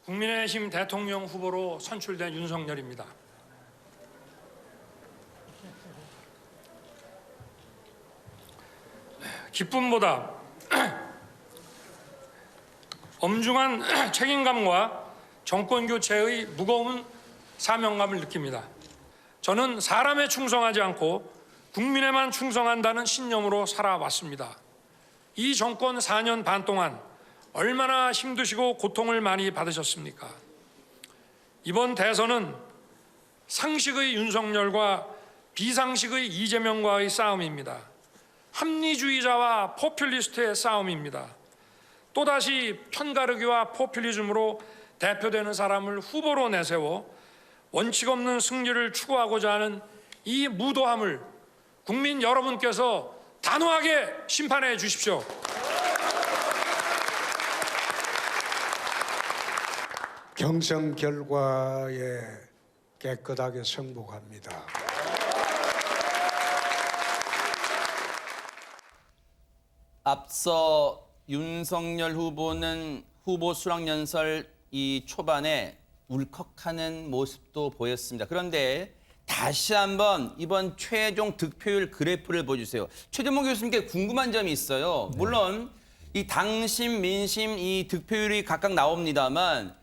국민의힘 대통령 후보로 선출된 윤석열입니다. 기쁨보다 엄중한 책임감과 정권 교체의 무거운 사명감을 느낍니다. 저는 사람에 충성하지 않고 국민에만 충성한다는 신념으로 살아왔습니다. 이 정권 4년 반 동안 얼마나 힘드시고 고통을 많이 받으셨습니까? 이번 대선은 상식의 윤석열과 비상식의 이재명과의 싸움입니다. 합리주의자와 포퓰리스트의 싸움입니다. 또다시 편가르기와 포퓰리즘으로 대표되는 사람을 후보로 내세워 원칙 없는 승리를 추구하고자 하는 이 무도함을 국민 여러분께서 단호하게 심판해 주십시오. 경선 결과에 깨끗하게 승복합니다. 앞서 윤석열 후보는 후보 수락연설 이 초반에 울컥하는 모습도 보였습니다. 그런데 다시 한번 이번 최종 득표율 그래프를 보여주세요. 최재봉 교수님께 궁금한 점이 있어요. 물론 이 당심, 민심 이 득표율이 각각 나옵니다만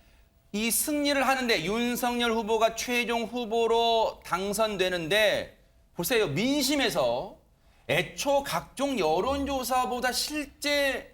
이 승리를 하는데 윤석열 후보가 최종 후보로 당선되는데 보세요. 민심에서 애초 각종 여론조사보다 실제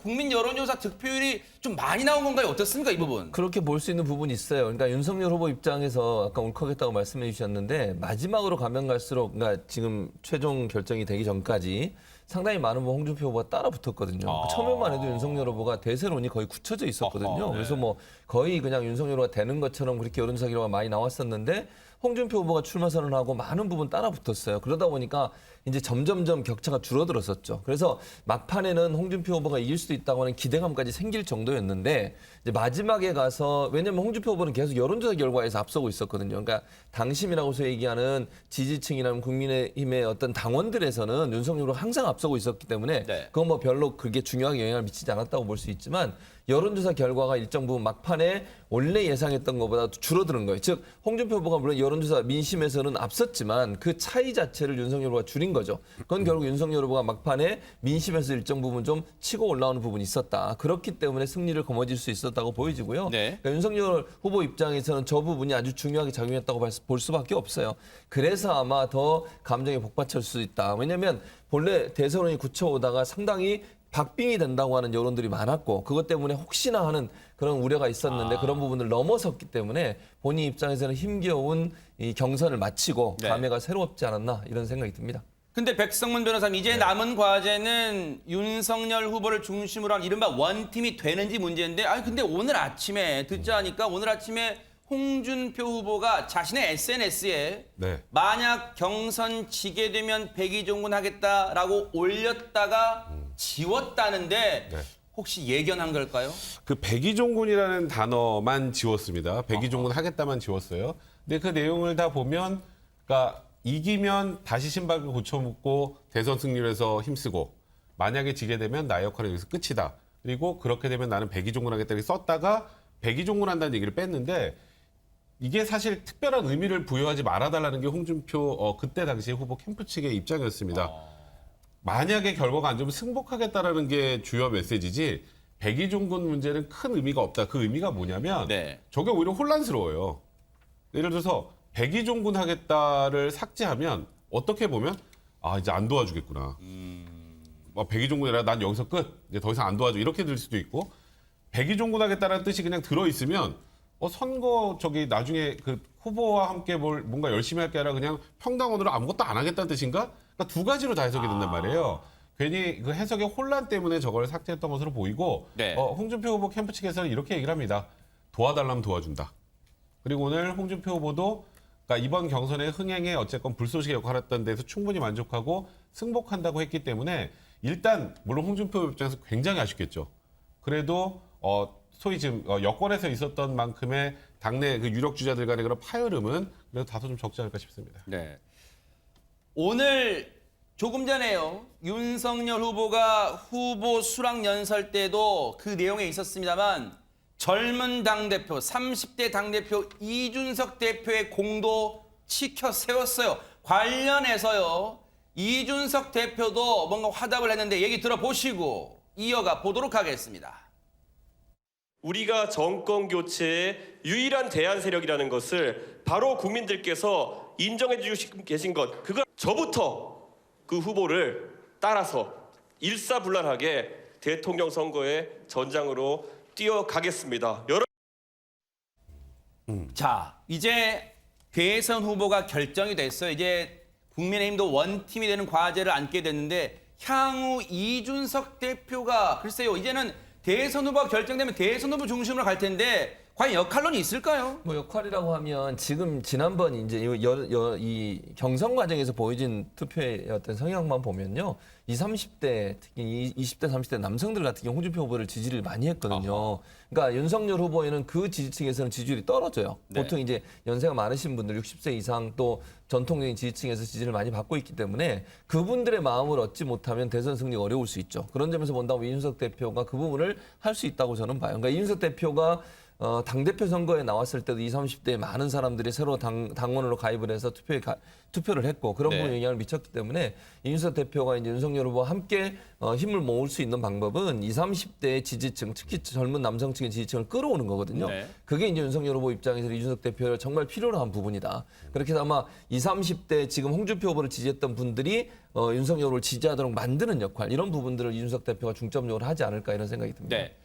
국민 여론조사 득표율이 좀 많이 나온 건가요? 어떻습니까, 이 부분? 그렇게 볼 수 있는 부분이 있어요. 그러니까 윤석열 후보 입장에서 아까 울컥했다고 말씀해 주셨는데 마지막으로 가면 갈수록 그러니까 지금 최종 결정이 되기 전까지 상당히 많은 홍준표 후보가 따라 붙었거든요. 처음에만 해도 윤석열 후보가 대세론이 거의 굳혀져 있었거든요. 그래서 뭐 거의 그냥 윤석열 후보가 되는 것처럼 그렇게 여론조사 결과가 많이 나왔었는데 홍준표 후보가 출마 선언하고 많은 부분 따라 붙었어요. 그러다 보니까 이제 점점점 격차가 줄어들었었죠. 그래서 막판에는 홍준표 후보가 이길 수도 있다고 하는 기대감까지 생길 정도였는데 이제 마지막에 가서 왜냐면 홍준표 후보는 계속 여론조사 결과에서 앞서고 있었거든요. 그러니까 당심이라고서 얘기하는 지지층이나 국민의힘의 어떤 당원들에서는 윤석열로 항상 앞서고 있었기 때문에 그건 뭐 별로 그게 중요하게 영향을 미치지 않았다고 볼 수 있지만 여론조사 결과가 일정 부분 막판에 원래 예상했던 것보다 줄어드는 거예요. 즉 홍준표 후보가 물론 여론조사 민심에서는 앞섰지만 그 차이 자체를 윤석열 후보가 줄인 거죠. 그건 결국 윤석열 후보가 막판에 민심에서 일정 부분 좀 치고 올라오는 부분이 있었다. 그렇기 때문에 승리를 거머쥘 수 있었다고 보여지고요. 그러니까 윤석열 후보 입장에서는 저 부분이 아주 중요하게 작용했다고 볼 수밖에 없어요. 그래서 아마 더 감정이 복받칠 수 있다. 왜냐하면 본래 대선론이 굳혀오다가 상당히 박빙이 된다고 하는 여론들이 많았고 그것 때문에 혹시나 하는 그런 우려가 있었는데 그런 부분을 넘어섰기 때문에 본인 입장에서는 힘겨운 이 경선을 마치고 감회가 새롭지 않았나 이런 생각이 듭니다. 근데 백성문 변호사님, 이제 남은 과제는 윤석열 후보를 중심으로 한 이른바 원팀이 되는지 문제인데 근데 오늘 아침에 듣자 하니까 오늘 아침에 홍준표 후보가 자신의 SNS에 만약 경선 지게 되면 백의종군 하겠다라고 올렸다가 지웠다는데 혹시 예견한 걸까요? 그 백의종군이라는 단어만 지웠습니다. 백의종군 하겠다만 지웠어요. 근데 그 내용을 다 보면 그러니까 이기면 다시 신박을 고쳐묻고 대선 승리를 해서 힘쓰고 만약에 지게 되면 나의 역할은 여기서 끝이다. 그리고 그렇게 되면 나는 백의종군 하겠다 이렇게 썼다가 백의종군 한다는 얘기를 뺐는데 이게 사실 특별한 의미를 부여하지 말아달라는 게 홍준표 그때 당시 후보 캠프 측의 입장이었습니다. 만약에 결과가 안 좋으면 승복하겠다라는 게 주요 메시지지 백의종군 문제는 큰 의미가 없다. 그 의미가 뭐냐면 저게 오히려 혼란스러워요. 예를 들어서 백의종군 하겠다를 삭제하면 어떻게 보면 이제 안 도와주겠구나. 백의종군이라 난 여기서 끝. 이제 더 이상 안 도와줘. 이렇게 될 수도 있고 백의종군 하겠다라는 뜻이 그냥 들어있으면 선거 나중에 그 후보와 함께 뭔가 열심히 할 게 아니라 그냥 평당원으로 아무것도 안 하겠다는 뜻인가? 그러니까 두 가지로 다 해석이 된단 말이에요. 괜히 그 해석의 혼란 때문에 저걸 삭제했던 것으로 보이고 홍준표 후보 캠프 측에서는 이렇게 얘기를 합니다. 도와달라면 도와준다. 그리고 오늘 홍준표 후보도 그러니까 이번 경선의 흥행에 어쨌건 불쏘시개 역할을 했던 데서 충분히 만족하고 승복한다고 했기 때문에 일단 물론 홍준표 입장에서 굉장히 아쉽겠죠. 그래도 소위 지금 여권에서 있었던 만큼의 당내 그 유력 주자들 간의 그런 파열음은 그래도 다소 좀 적지 않을까 싶습니다. 오늘 조금 전에요. 윤석열 후보가 후보 수락 연설 때도 그 내용에 있었습니다만 젊은 당대표, 30대 당대표 이준석 대표의 공도 치켜 세웠어요. 관련해서요. 이준석 대표도 뭔가 화답을 했는데 얘기 들어보시고 이어가 보도록 하겠습니다. 우리가 정권 교체의 유일한 대안 세력이라는 것을 바로 국민들께서 인정해 주시고 계신 것, 그걸 저부터 그 후보를 따라서 일사불란하게 대통령 선거의 전장으로 뛰어가겠습니다. 자, 이제 대선 후보가 결정이 됐어요. 이제 국민의힘도 원팀이 되는 과제를 안게 됐는데 향후 이준석 대표가 글쎄요. 이제는 대선 후보가 결정되면 대선 후보 중심으로 갈 텐데 과연 역할론이 있을까요? 뭐 역할이라고 하면 지금 지난번 이제 이 경선 과정에서 보여진 투표의 어떤 성향만 보면요. 20, 30대 특히 20대, 30대 남성들 같은 경우 홍준표 후보를 지지를 많이 했거든요. 그러니까 윤석열 후보에는 그 지지층에서는 지지율이 떨어져요. 네. 보통 이제 연세가 많으신 분들 60세 이상 또 전통적인 지지층에서 지지를 많이 받고 있기 때문에 그분들의 마음을 얻지 못하면 대선 승리가 어려울 수 있죠. 그런 점에서 본다면 이준석 대표가 그 부분을 할 수 있다고 저는 봐요. 그러니까 이준석 대표가 당대표 선거에 나왔을 때도 20, 30대의 많은 사람들이 새로 당원으로 가입을 해서 투표를 했고 그런 네. 부분에 영향을 미쳤기 때문에 이준석 대표가 이제 윤석열 후보와 함께 힘을 모을 수 있는 방법은 20, 30대의 지지층, 특히 젊은 남성층의 지지층을 끌어오는 거거든요. 네. 그게 이제 윤석열 후보 입장에서 이준석 대표를 정말 필요로 한 부분이다. 그렇게 해서 아마 20, 30대 지금 홍준표 후보를 지지했던 분들이 윤석열 후보를 지지하도록 만드는 역할 이런 부분들을 이준석 대표가 중점적으로 하지 않을까 이런 생각이 듭니다. 네.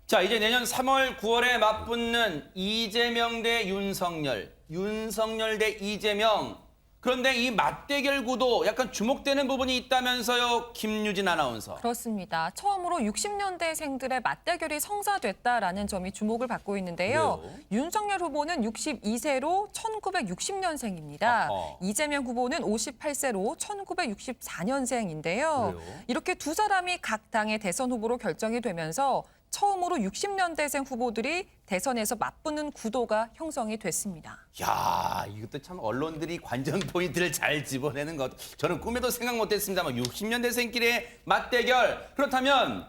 자, 이제 내년 3월, 9월에 맞붙는 이재명 대 윤석열, 윤석열 대 이재명. 그런데 이 맞대결 구도 약간 주목되는 부분이 있다면서요, 김유진 아나운서. 그렇습니다. 처음으로 60년대생들의 맞대결이 성사됐다라는 점이 주목을 받고 있는데요. 왜요? 윤석열 후보는 62세로 1960년생입니다. 어허. 이재명 후보는 58세로 1964년생인데요. 그래요? 이렇게 두 사람이 각 당의 대선 후보로 결정이 되면서 처음으로 60년대생 후보들이 대선에서 맞붙는 구도가 형성이 됐습니다. 야, 이것도 참 언론들이 관전 포인트를 잘 집어내는 것. 저는 꿈에도 생각 못했습니다만 60년대생끼리의 맞대결. 그렇다면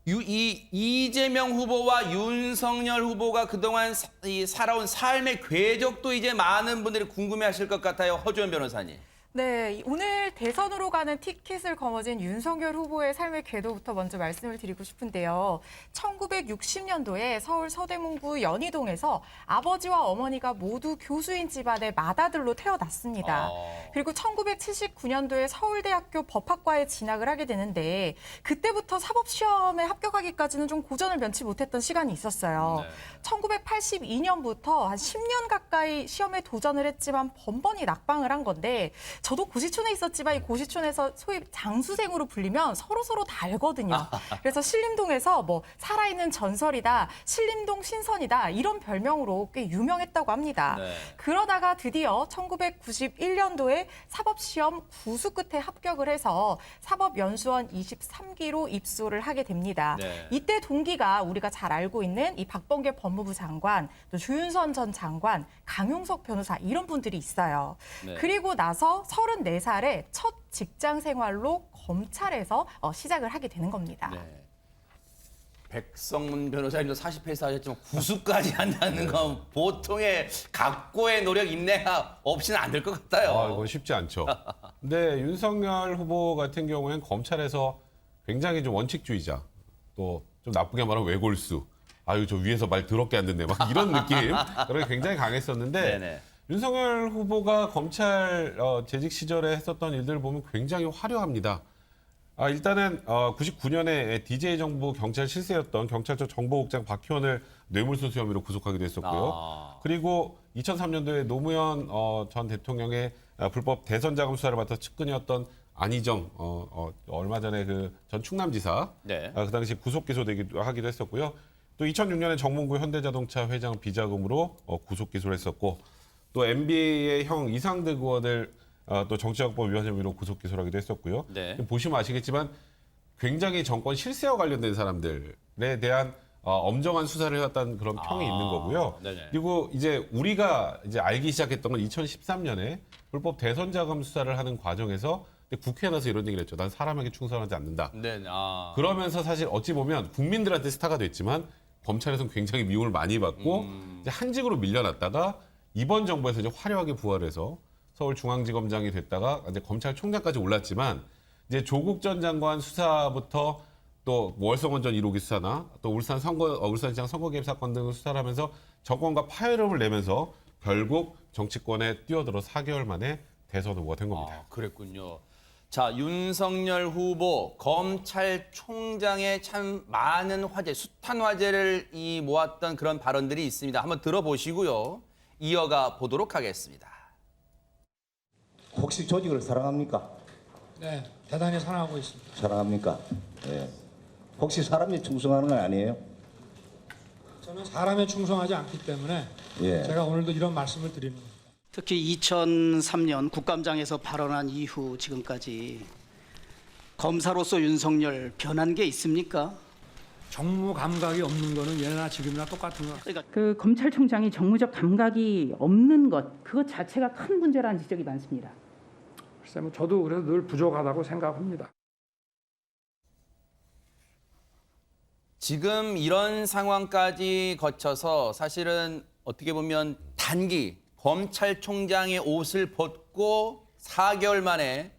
이재명 후보와 윤석열 후보가 그동안 살아온 삶의 궤적도 이제 많은 분들이 궁금해하실 것 같아요. 허주연 변호사님. 네, 오늘 대선으로 가는 티켓을 거머쥔 윤석열 후보의 삶의 궤도부터 먼저 말씀을 드리고 싶은데요. 1960년도에 서울 서대문구 연희동에서 아버지와 어머니가 모두 교수인 집안의 맏아들로 태어났습니다. 그리고 1979년도에 서울대학교 법학과에 진학을 하게 되는데 그때부터 사법시험에 합격하기까지는 좀 고전을 면치 못했던 시간이 있었어요. 1982년부터 한 10년 가까이 시험에 도전을 했지만 번번이 낙방을 한 건데 저도 고시촌에 있었지만 이 고시촌에서 소위 장수생으로 불리면 서로서로 다 알거든요. 그래서 신림동에서 뭐 살아있는 전설이다, 신림동 신선이다 이런 별명으로 꽤 유명했다고 합니다. 네. 그러다가 드디어 1991년도에 사법시험 구수 끝에 합격을 해서 사법연수원 23기로 입소를 하게 됩니다. 네. 이때 동기가 우리가 잘 알고 있는 이 박범계 법무부 장관, 또 조윤선 전 장관, 강용석 변호사 이런 분들이 있어요. 네. 그리고 나서 34살에 첫 직장 생활로 검찰에서 시작을 하게 되는 겁니다. 네. 백성문 변호사님도 40회사 하셨지만 구수까지 한다는 건 보통의 각고의 노력, 인내가 없이는 안 될 것 같아요. 이건 쉽지 않죠. 근데 윤석열 후보 같은 경우에는 검찰에서 굉장히 좀 원칙주의자, 또 좀 나쁘게 말하면 외골수, 아유 저 위에서 말 더럽게 안 듣네, 막 이런 느낌, 그런 게 굉장히 강했었는데 네네. 윤석열 후보가 검찰 재직 시절에 했었던 일들을 보면 굉장히 화려합니다. 일단은 99년에 DJ 정부 경찰 실세였던 경찰청 정보국장 박희원을 뇌물수수 혐의로 구속하기도 했었고요. 그리고 2003년도에 노무현 전 대통령의 불법 대선 자금 수사를 맡아 측근이었던 안희정 얼마 전에 그 전 충남지사 네. 그 당시 구속 기소되기도 하기도 했었고요. 또 2006년에 정몽구 현대자동차 회장 비자금으로 구속 기소를 했었고 또 MB의 형 이상득 의원을 또 정치자금법 위반 혐의로 구속 기소를 하기도 했었고요. 네. 보시면 아시겠지만 굉장히 정권 실세와 관련된 사람들에 대한 엄정한 수사를 해왔다는 그런 평이 있는 거고요. 네네. 그리고 이제 우리가 이제 알기 시작했던 건 2013년에 불법 대선 자금 수사를 하는 과정에서 국회에 나서 이런 얘기를 했죠. 난 사람에게 충성하지 않는다. 네. 그러면서 사실 어찌 보면 국민들한테 스타가 됐지만 검찰에서는 굉장히 미움을 많이 받고 이제 한직으로 밀려났다가 이번 정부에서 이제 화려하게 부활해서 서울중앙지검장이 됐다가 이제 검찰총장까지 올랐지만 이제 조국 전 장관 수사부터 또 월성원전 1호기 수사나 또 울산시장 선거 개입 사건 등을 수사를 하면서 정권과 파열음을 내면서 결국 정치권에 뛰어들어 4개월 만에 대선 후보가 된 겁니다. 아, 그랬군요. 자, 윤석열 후보 검찰총장의 참 많은 화제, 숱한 화제를 모았던 그런 발언들이 있습니다. 한번 들어보시고요. 이어가 보도록 하겠습니다. 혹시 조직을 사랑합니까? 네, 대단히 사랑하고 있습니다. 사랑합니까? 예. 혹시 사람이 충성하는 건 아니에요? 저는 사람에 충성하지 않기 때문에 예. 제가 오늘도 이런 말씀을 드리는 겁니다. 특히 2003년 국감장에서 발언한 이후 지금까지 검사로서 윤석열 변한 게 있습니까? 정무 감각이 없는 거는 예나 지금이나 똑같은 것 같습니다. 그러니까 그 검찰총장이 정무적 감각이 없는 것, 그것 자체가 큰 문제라는 지적이 많습니다. 글쎄 뭐 저도 그래서 늘 부족하다고 생각합니다. 지금 이런 상황까지 거쳐서 사실은 어떻게 보면 단기 검찰총장의 옷을 벗고 4개월 만에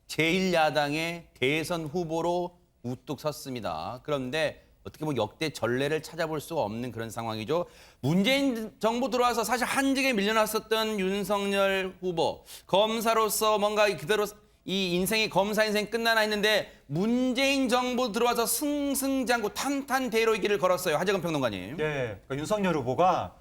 제1야당의 대선 후보로 우뚝 섰습니다. 그런데 어떻게 보면 역대 전례를 찾아볼 수가 없는 그런 상황이죠. 문재인 정부 들어와서 사실 한직에 밀려났었던 윤석열 후보, 검사로서 뭔가 그대로 이 인생이 검사 인생 끝나나 했는데 문재인 정부 들어와서 승승장구 탄탄대로의 길을 걸었어요. 하재근 평론가님. 예, 그러니까 윤석열 후보가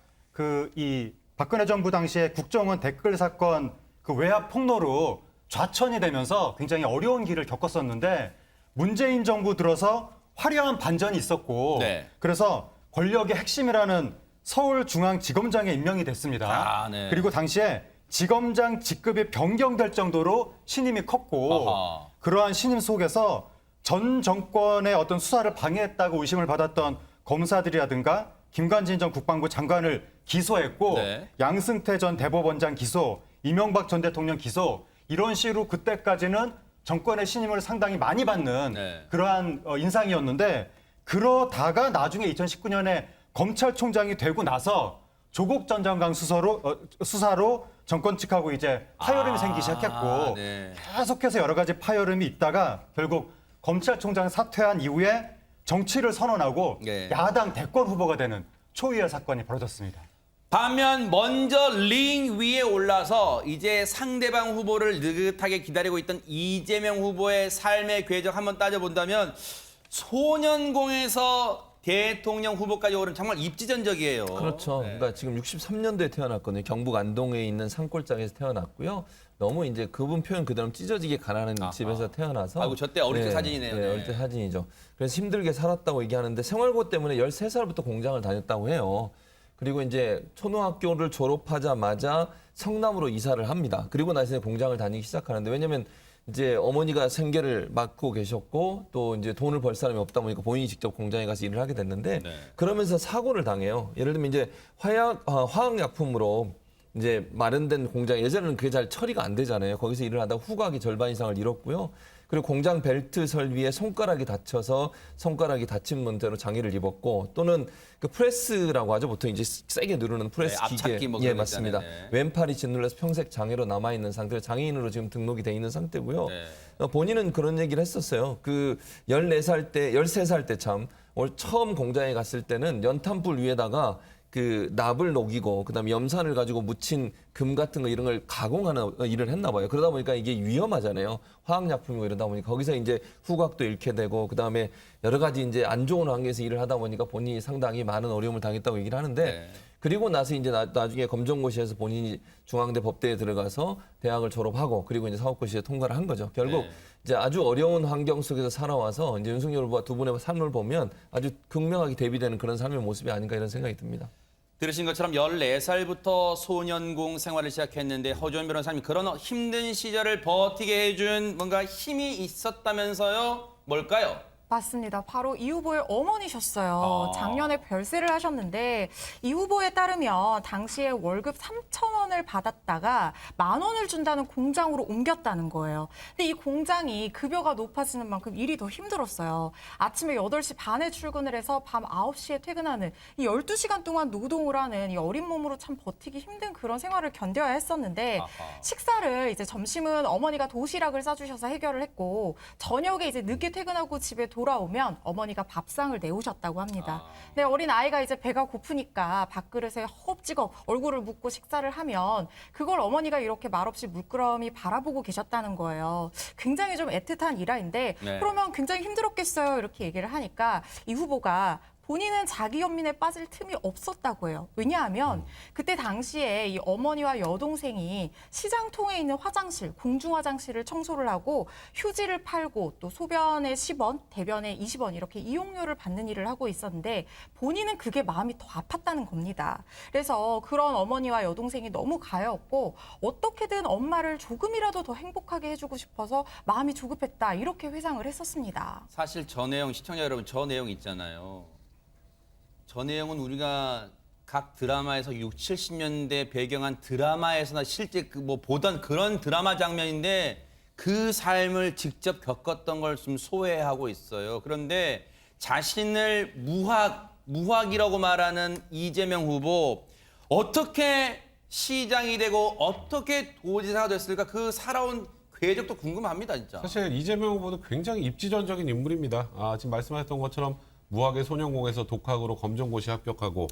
이 박근혜 정부 당시에 국정원 댓글 사건 그 외압 폭로로 좌천이 되면서 굉장히 어려운 길을 겪었었는데 문재인 정부 들어서 화려한 반전이 있었고 네. 그래서 권력의 핵심이라는 서울중앙지검장에 임명이 됐습니다. 아, 네. 그리고 당시에 지검장 직급이 변경될 정도로 신임이 컸고 아하. 그러한 신임 속에서 전 정권의 어떤 수사를 방해했다고 의심을 받았던 검사들이라든가 김관진 전 국방부 장관을 기소했고 네. 양승태 전 대법원장 기소, 이명박 전 대통령 기소 이런 식으로 그때까지는 정권의 신임을 상당히 많이 받는 네. 그러한 인상이었는데 그러다가 나중에 2019년에 검찰총장이 되고 나서 조국 전 장관 수사로 정권 측하고 이제 파열음이 생기기 시작했고 네. 계속해서 여러 가지 파열음이 있다가 결국 검찰총장 사퇴한 이후에 정치를 선언하고 네. 야당 대권 후보가 되는 초유의 사건이 벌어졌습니다. 반면 먼저 링 위에 올라서 이제 상대방 후보를 느긋하게 기다리고 있던 이재명 후보의 삶의 궤적 한번 따져본다면 소년공에서 대통령 후보까지 오른 정말 입지전적이에요. 그렇죠. 네. 그러니까 지금 63년도에 태어났거든요. 경북 안동에 있는 산골장에서 태어났고요. 너무 이제 그분 표현 그대로 찢어지게 가난한 집에서 태어나서. 아이고, 저때 어릴 때 사진이네요. 네, 네. 어릴 때 사진이죠. 그래서 힘들게 살았다고 얘기하는데 생활고 때문에 13살부터 공장을 다녔다고 해요. 그리고 이제 초등학교를 졸업하자마자 성남으로 이사를 합니다. 그리고 나서 공장을 다니기 시작하는데 왜냐면 이제 어머니가 생계를 맡고 계셨고 또 이제 돈을 벌 사람이 없다 보니까 본인이 직접 공장에 가서 일을 하게 됐는데 네. 그러면서 사고를 당해요. 예를 들면 이제 화학약품으로 이제 마련된 공장 예전에는 그게 잘 처리가 안 되잖아요. 거기서 일을 하다가 후각이 절반 이상을 잃었고요. 그리고 공장 벨트 설비에 손가락이 다쳐서 손가락이 다친 문제로 장애를 입었고 또는 그 프레스라고 하죠. 보통 이제 세게 누르는 프레스 네, 기계. 앞찾기 뭐 예, 그런 거 맞습니다. 있잖아요. 네. 왼팔이 짓눌려서 평생 장애로 남아 있는 상태로 장애인으로 지금 등록이 돼 있는 상태고요. 네. 본인은 그런 얘기를 했었어요. 그 14살 때, 13살 때 참 처음 공장에 갔을 때는 연탄불 위에다가 그 납을 녹이고 그다음에 염산을 가지고 묻힌 금 같은 거 이런 걸 가공하는 일을 했나 봐요. 그러다 보니까 이게 위험하잖아요. 화학약품이고 이러다 보니까 거기서 이제 후각도 잃게 되고 그다음에 여러 가지 이제 안 좋은 환경에서 일을 하다 보니까 본인이 상당히 많은 어려움을 당했다고 얘기를 하는데 네. 그리고 나서 이제 나중에 검정고시에서 본인이 중앙대 법대에 들어가서 대학을 졸업하고 그리고 이제 사법고시에 통과를 한 거죠. 결국 네. 이제 아주 어려운 환경 속에서 살아와서 이제 윤석열 후보와 두 분의 삶을 보면 아주 극명하게 대비되는 그런 삶의 모습이 아닌가 이런 생각이 듭니다. 들으신 것처럼 14살부터 소년공 생활을 시작했는데 허주원 변호사님 그런 힘든 시절을 버티게 해준 뭔가 힘이 있었다면서요? 뭘까요? 맞습니다. 바로 이 후보의 어머니셨어요. 작년에 별세를 하셨는데 이 후보에 따르면 당시에 월급 3,000원을 받았다가 10,000원을 준다는 공장으로 옮겼다는 거예요. 근데 이 공장이 급여가 높아지는 만큼 일이 더 힘들었어요. 아침에 8시 반에 출근을 해서 밤 9시에 퇴근하는 이 12시간 동안 노동을 하는 이 어린 몸으로 참 버티기 힘든 그런 생활을 견뎌야 했었는데 식사를 이제 점심은 어머니가 도시락을 싸주셔서 해결을 했고 저녁에 이제 늦게 퇴근하고 집에 돌아오면 어머니가 밥상을 내오셨다고 합니다. 근데 어린 아이가 이제 배가 고프니까 밥그릇에 허겁지겁 얼굴을 묻고 식사를 하면 그걸 어머니가 이렇게 말없이 물끄러미 바라보고 계셨다는 거예요. 굉장히 좀 애틋한 일화인데 네. 그러면 굉장히 힘들었겠어요. 이렇게 얘기를 하니까 이 후보가 본인은 자기 연민에 빠질 틈이 없었다고 해요. 왜냐하면 그때 당시에 이 어머니와 여동생이 시장통에 있는 화장실, 공중화장실을 청소를 하고 휴지를 팔고 또 소변에 10원, 대변에 20원 이렇게 이용료를 받는 일을 하고 있었는데 본인은 그게 마음이 더 아팠다는 겁니다. 그래서 그런 어머니와 여동생이 너무 가여웠고 어떻게든 엄마를 조금이라도 더 행복하게 해주고 싶어서 마음이 조급했다 이렇게 회상을 했었습니다. 사실 저 내용, 시청자 여러분, 저 내용 있잖아요. 저 내용은 우리가 각 드라마에서 60, 70년대 배경한 드라마에서나 실제 뭐 보던 그런 드라마 장면인데 그 삶을 직접 겪었던 걸 좀 소외하고 있어요. 그런데 자신을 무학이라고 말하는 이재명 후보 어떻게 시장이 되고 어떻게 도지사가 됐을까 그 살아온 궤적도 궁금합니다, 진짜. 사실 이재명 후보는 굉장히 입지전적인 인물입니다. 지금 말씀하셨던 것처럼 무학의 소년공에서 독학으로 검정고시 합격하고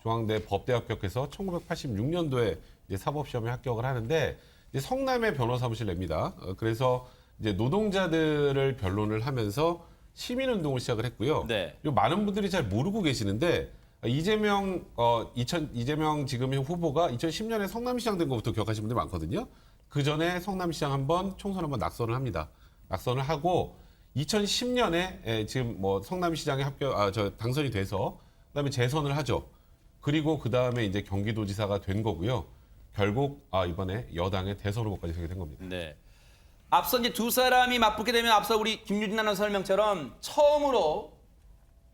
중앙대 법대 합격해서 1986년도에 이제 사법시험에 합격을 하는데 이제 성남에 변호사무실 냅니다. 그래서 이제 노동자들을 변론을 하면서 시민운동을 시작을 했고요. 네. 그리고 많은 분들이 잘 모르고 계시는데 이재명 지금 후보가 2010년에 성남시장 된 것부터 기억하시는 분들 많거든요. 그 전에 성남시장 한번 총선 한번 낙선을 합니다. 낙선을 하고 2010년에 지금 뭐 성남시장에 당선이 돼서 그다음에 재선을 하죠. 그리고 그다음에 이제 경기도지사가 된 거고요. 결국 이번에 여당의 대선 후보까지 서게 된 겁니다. 네. 앞서 이제 두 사람이 맞붙게 되면 앞서 우리 김유진 아나운서 설명처럼 처음으로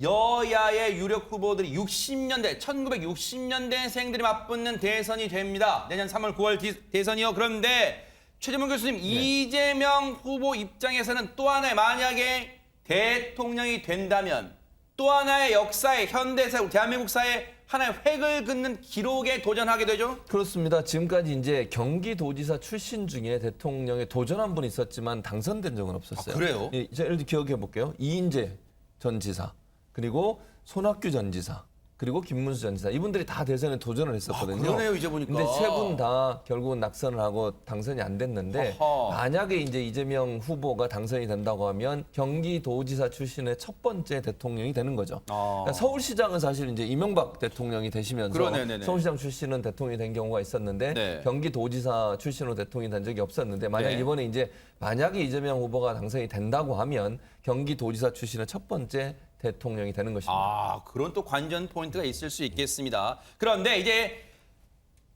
여야의 유력 후보들이 1960년대생들이 맞붙는 대선이 됩니다. 내년 3월 9월 대선이요. 그런데 최재문 교수님, 이재명 후보 입장에서는 또 하나의 만약에 대통령이 된다면 또 하나의 역사의 현대사, 대한민국 사회 하나의 획을 긋는 기록에 도전하게 되죠? 그렇습니다. 지금까지 이제 경기도지사 출신 중에 대통령에 도전한 분이 있었지만 당선된 적은 없었어요. 그래요? 예, 예를 들어 기억해 볼게요. 이인재 전 지사, 그리고 손학규 전 지사, 그리고 김문수 전 지사. 이분들이 다 대선에 도전을 했었거든요. 그러네요, 이제 보니까. 근데 세 분 다 결국은 낙선을 하고 당선이 안 됐는데 만약에 이제 이재명 후보가 당선이 된다고 하면 경기도지사 출신의 첫 번째 대통령이 되는 거죠. 그러니까 서울시장은 사실 이제 이명박 대통령이 되시면서 서울시장 출신은 대통령이 된 경우가 있었는데 경기도지사 출신으로 대통령이 된 적이 없었는데 이번에 만약에 이재명 후보가 당선이 된다고 하면 경기도지사 출신의 첫 번째 대통령이 되는 것입니다. 그런 또 관전 포인트가 있을 수 있겠습니다. 그런데 이제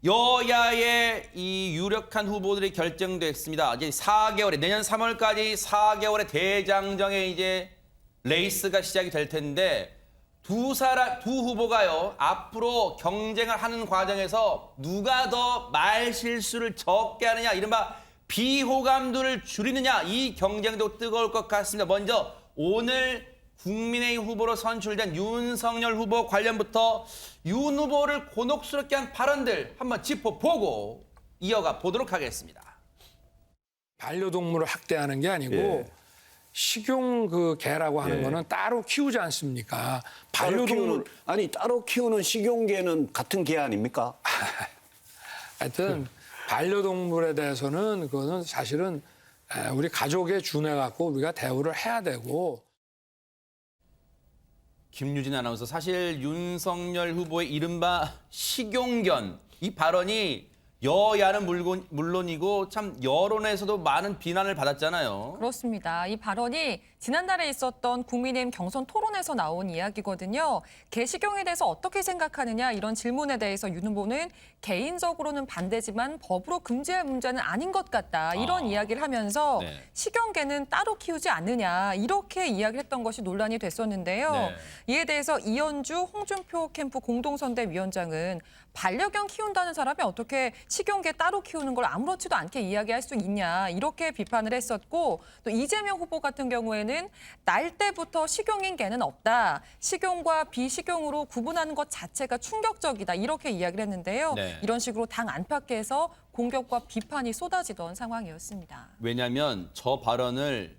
여야의 이 유력한 후보들이 결정됐습니다. 이제 4개월에 내년 3월까지 4개월의 대장정의 이제 레이스가 시작이 될 텐데 두 후보가요 앞으로 경쟁을 하는 과정에서 누가 더 말 실수를 적게 하느냐, 이른바 비호감도를 줄이느냐, 이 경쟁도 뜨거울 것 같습니다. 먼저 오늘 국민의힘 후보로 선출된 윤석열 후보 관련부터 윤 후보를 곤혹스럽게 한 발언들 한번 짚어보고 이어가 보도록 하겠습니다. 반려동물을 학대하는 게 아니고 식용 그 개라고 하는 거는 따로 키우지 않습니까? 반려동물 따로 키우는 식용개는 같은 개 아닙니까? 하여튼 반려동물에 대해서는 그거는 사실은 우리 가족에 준해 갖고 우리가 대우를 해야 되고. 김유진 아나운서, 사실 윤석열 후보의 이른바 식용견, 이 발언이 여야는 물론이고 참 여론에서도 많은 비난을 받았잖아요. 그렇습니다. 이 발언이 지난달에 있었던 국민의힘 경선 토론에서 나온 이야기거든요. 개식용에 대해서 어떻게 생각하느냐 이런 질문에 대해서 윤 후보는 개인적으로는 반대지만 법으로 금지할 문제는 아닌 것 같다. 이런 이야기를 하면서 네. 식용개는 따로 키우지 않느냐 이렇게 이야기를 했던 것이 논란이 됐었는데요. 네. 이에 대해서 이현주 홍준표 캠프 공동선대위원장은 반려견 키운다는 사람이 어떻게 식용개 따로 키우는 걸 아무렇지도 않게 이야기할 수 있냐 이렇게 비판을 했었고 또 이재명 후보 같은 경우에는 날 때부터 식용인 개는 없다. 식용과 비식용으로 구분하는 것 자체가 충격적이다. 이렇게 이야기를 했는데요. 네. 이런 식으로 당 안팎에서 공격과 비판이 쏟아지던 상황이었습니다. 왜냐하면 저 발언을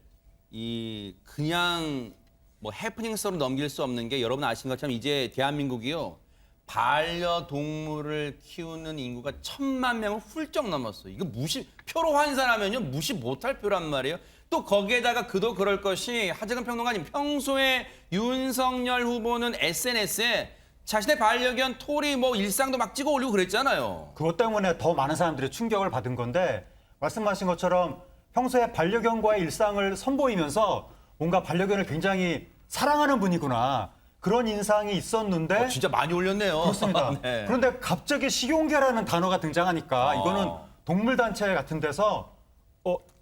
그냥 뭐 해프닝스로 넘길 수 없는 게 여러분 아신 것처럼 이제 대한민국이요. 반려동물을 키우는 인구가 1,000만 명을 훌쩍 넘었어요. 이거 표로 환산하면요. 무시 못할 표란 말이에요. 또 거기에다가 그도 그럴 것이 하재근 평론가님 평소에 윤석열 후보는 SNS에 자신의 반려견 토리 뭐 일상도 막 찍어 올리고 그랬잖아요. 그것 때문에 더 많은 사람들이 충격을 받은 건데 말씀하신 것처럼 평소에 반려견과의 일상을 선보이면서 뭔가 반려견을 굉장히 사랑하는 분이구나. 그런 인상이 있었는데 진짜 많이 올렸네요. 그렇습니다. 네. 그런데 갑자기 식용개라는 단어가 등장하니까 이거는 동물단체 같은 데서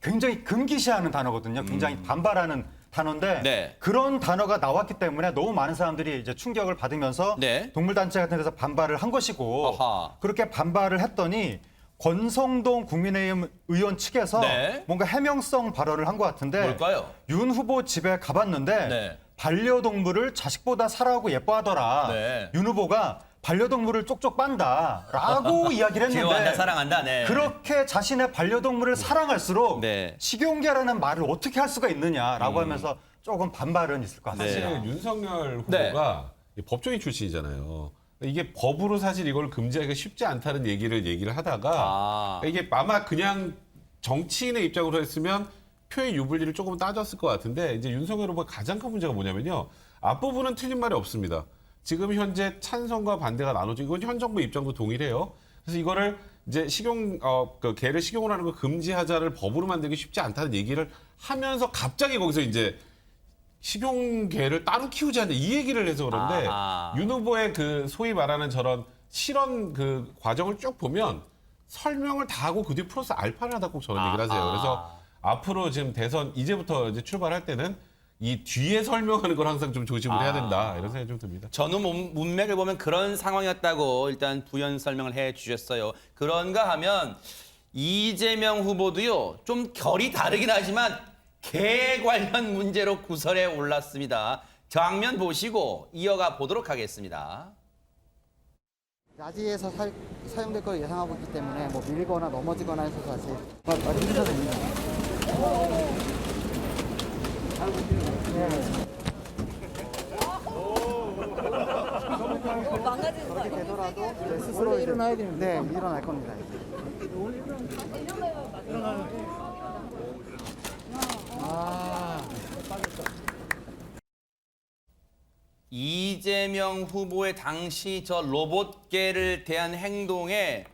굉장히 금기시하는 단어거든요. 굉장히 반발하는 단어인데 네. 그런 단어가 나왔기 때문에 너무 많은 사람들이 이제 충격을 받으면서 네. 동물단체 같은 데서 반발을 한 것이고 아하. 그렇게 반발을 했더니 권성동 국민의힘 의원 측에서 네. 뭔가 해명성 발언을 한 것 같은데 뭘까요? 윤 후보 집에 가봤는데 네. 반려동물을 자식보다 사랑하고 예뻐하더라. 네. 윤 후보가 반려동물을 쪽쪽 빤다라고 이야기를 했는데 귀여워한다, 사랑한다. 네. 그렇게 자신의 반려동물을 사랑할수록 네. 식용개라는 말을 어떻게 할 수가 있느냐라고 하면서 조금 반발은 있을 것 같습니다. 사실은 윤석열 후보가 법조인 출신이잖아요. 이게 법으로 사실 이걸 금지하기가 쉽지 않다는 얘기를 하다가 이게 아마 그냥 정치인의 입장으로 했으면 표의 유불리를 조금 따졌을 것 같은데 이제 윤석열 후보의 가장 큰 문제가 뭐냐면요. 앞부분은 틀린 말이 없습니다. 지금 현재 찬성과 반대가 나눠져 이건 현 정부 입장도 동일해요. 그래서 이거를 이제 개를 식용을 하는 걸 금지하자를 법으로 만들기 쉽지 않다는 얘기를 하면서 갑자기 거기서 이제 식용개를 따로 키우지 않는 이 얘기를 해서 그런데 윤 후보의 그 소위 말하는 저런 실언 그 과정을 쭉 보면 설명을 다 하고 그 뒤에 플러스 알파를 하다 꼭 저런 얘기를 하세요. 그래서 앞으로 지금 대선 이제부터 이제 출발할 때는 이 뒤에 설명하는 걸 항상 좀 조심을 해야 된다 이런 생각이 좀 듭니다. 전후 문맥을 보면 그런 상황이었다고 일단 부연 설명을 해 주셨어요. 그런가 하면 이재명 후보도요. 좀 결이 다르긴 하지만 개 관련 문제로 구설에 올랐습니다. 장면 보시고 이어가 보도록 하겠습니다. 야지에서 사용될 걸 예상하고 있기 때문에 뭐 밀거나 넘어지거나 해서 사실 힘들어서 됩니다. 그렇게 되더라도 스스로 일어나야 되는데 네, 일어날 겁니다. 이재명 후보의 당시 저 로봇개를 대한 행동에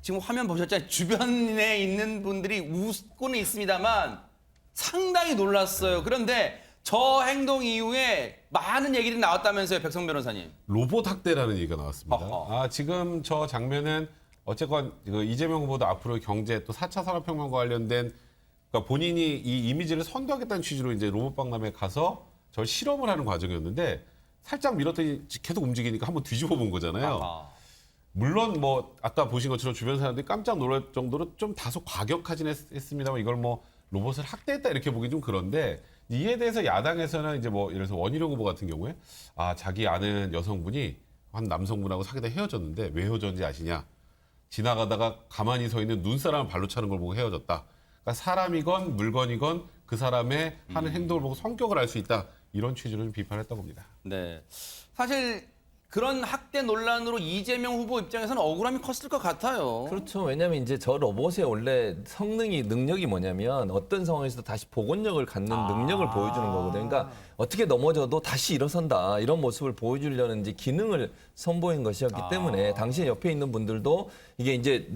지금 화면 보셨잖아요. 주변에 있는 분들이 웃고는 있습니다만 상당히 놀랐어요. 그런데 저 행동 이후에 많은 얘기들이 나왔다면서요, 백성 변호사님. 로봇 학대라는 얘기가 나왔습니다. 지금 저 장면은 어쨌건 이재명 후보도 앞으로 경제 또 4차 산업혁명과 관련된 그러니까 본인이 이 이미지를 선도하겠다는 취지로 이제 로봇 박람회에 가서 저 실험을 하는 과정이었는데 살짝 밀었더니 계속 움직이니까 한번 뒤집어 본 거잖아요. 물론 뭐 아까 보신 것처럼 주변 사람들이 깜짝 놀랄 정도로 좀 다소 과격하긴 했습니다만 이걸 뭐 로봇을 학대했다 이렇게 보기 좀 그런데 이에 대해서 야당에서는 이제 뭐 예를 들어서 원희룡 후보 같은 경우에 자기 아는 여성분이 한 남성분하고 사귀다 헤어졌는데 왜 헤어졌는지 아시냐? 지나가다가 가만히 서 있는 눈사람을 발로 차는 걸 보고 헤어졌다. 그러니까 사람이건 물건이건 그 사람의 하는 행동을 보고 성격을 알 수 있다. 이런 취지로 좀 비판했다고 봅니다. 네, 사실 그런 학대 논란으로 이재명 후보 입장에서는 억울함이 컸을 것 같아요. 그렇죠. 왜냐하면 이제 저 로봇의 원래 능력이 뭐냐면 어떤 상황에서도 다시 복원력을 갖는 능력을 보여주는 거거든요. 그러니까 어떻게 넘어져도 다시 일어선다 이런 모습을 보여주려는 이제 기능을 선보인 것이었기 때문에 당시 옆에 있는 분들도 이게 이제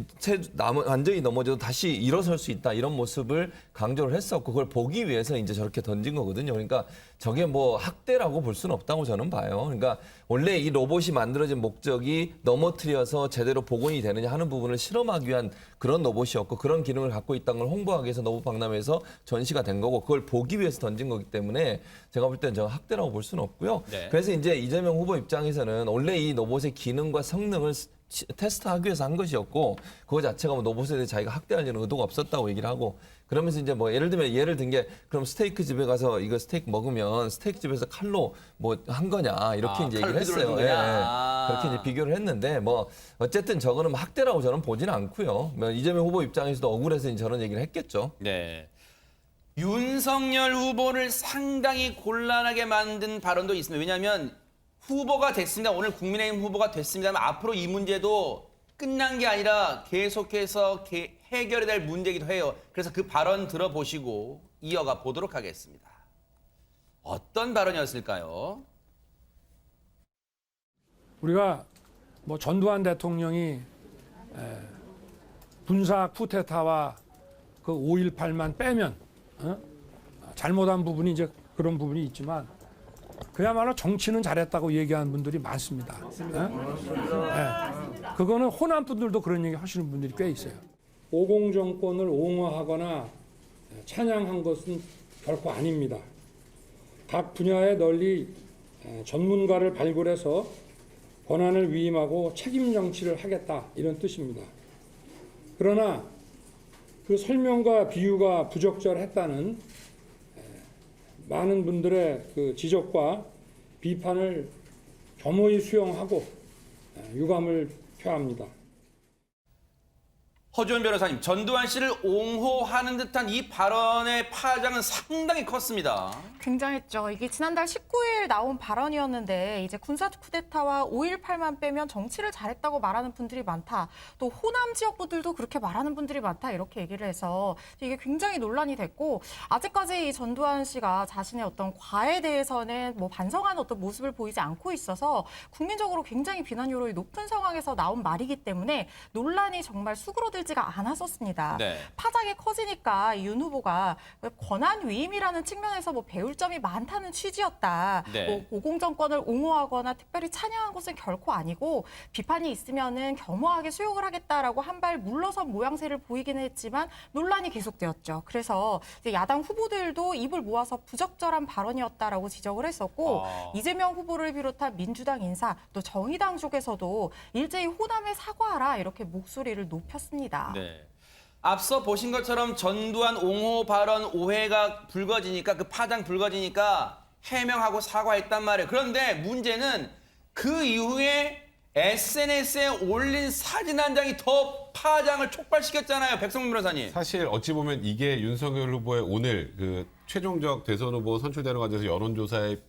완전히 넘어져도 다시 일어설 수 있다 이런 모습을 강조를 했었고 그걸 보기 위해서 이제 저렇게 던진 거거든요. 그러니까 저게 뭐 학대라고 볼 수는 없다고 저는 봐요. 그러니까 원래 이 로봇이 만들어진 목적이 넘어뜨려서 제대로 복원이 되느냐 하는 부분을 실험하기 위한 그런 로봇이었고 그런 기능을 갖고 있다는 걸 홍보하기 위해서 노부박람회에서 전시가 된 거고 그걸 보기 위해서 던진 거기 때문에 제가 볼 때는 제가 학대라고 볼 수는 없고요. 네. 그래서 이제 이재명 후보 입장에서는 원래 이 로봇의 기능과 성능을 테스트하기 위해서 한 것이었고 그거 자체가 뭐 로봇에 대해 자기가 학대하려는 의도가 없었다고 얘기를 하고 그러면서 이제 뭐 예를 들면 예를 든 게 그럼 스테이크 집에 가서 이거 스테이크 먹으면 스테이크 집에서 칼로 뭐 한 거냐 이렇게 이제 얘기를 했어요. 그렇게 이제 비교를 했는데 뭐 어쨌든 저거는 학대라고 저는 보지는 않고요. 뭐 이재명 후보 입장에서도 억울해서 이제 저런 얘기를 했겠죠. 네. 윤석열 후보를 상당히 곤란하게 만든 발언도 있습니다. 왜냐하면 후보가 됐습니다. 오늘 국민의힘 후보가 됐습니다만 앞으로 이 문제도 끝난 게 아니라 계속해서 해결해야 될 문제이기도 해요. 그래서 그 발언 들어보시고 이어가 보도록 하겠습니다. 어떤 발언이었을까요? 우리가 뭐 전두환 대통령이 군사 쿠데타와 그 5.18만 빼면 잘못한 부분이 이제 그런 부분이 있지만 그야말로 정치는 잘했다고 얘기하는 분들이 많습니다. 그거는 호남 분들도 그런 얘기 하시는 분들이 꽤 있어요. 50 정권을 옹호하거나 찬양한 것은 결코 아닙니다. 각 분야에 널리 전문가를 발굴해서 권한을 위임하고 책임 정치를 하겠다 이런 뜻입니다. 그러나 그 설명과 비유가 부적절했다는 많은 분들의 그 지적과 비판을 겸허히 수용하고 유감을 표합니다. 허주원 변호사님, 전두환 씨를 옹호하는 듯한 이 발언의 파장은 상당히 컸습니다. 굉장했죠. 이게 지난달 19일 나온 발언이었는데 이제 군사 쿠데타와 5.18만 빼면 정치를 잘했다고 말하는 분들이 많다. 또 호남 지역 분들도 그렇게 말하는 분들이 많다. 이렇게 얘기를 해서 이게 굉장히 논란이 됐고 아직까지 이 전두환 씨가 자신의 어떤 과에 대해서는 뭐 반성하는 어떤 모습을 보이지 않고 있어서 국민적으로 굉장히 비난 여론이 높은 상황에서 나온 말이기 때문에 논란이 정말 수그러들지가 않았었습니다. 네. 파장이 커지니까 윤 후보가 권한 위임이라는 측면에서 뭐 배울 점이 많다는 취지였다. 네. 뭐 오공정권을 옹호하거나 특별히 찬양한 것은 결코 아니고 비판이 있으면은 겸허하게 수용을 하겠다라고 한 발 물러선 모양새를 보이기는 했지만 논란이 계속되었죠. 그래서 이제 야당 후보들도 입을 모아서 부적절한 발언이었다라고 지적을 했었고 이재명 후보를 비롯한 민주당 인사 또 정의당 쪽에서도 일제히 호남에 사과하라 이렇게 목소리를 높였습니다. 네. 앞서 보신 것처럼 전두환 옹호 발언 오해가 불거지니까 그 파장 불거지니까 해명하고 사과했단 말이에요. 그런데 문제는 그 이후에 SNS에 올린 사진 한 장이 더 파장을 촉발시켰잖아요. 백성문 변호사님. 사실 어찌 보면 이게 윤석열 후보의 오늘 그 최종적 대선 후보 선출되는 과정에서 여론조사의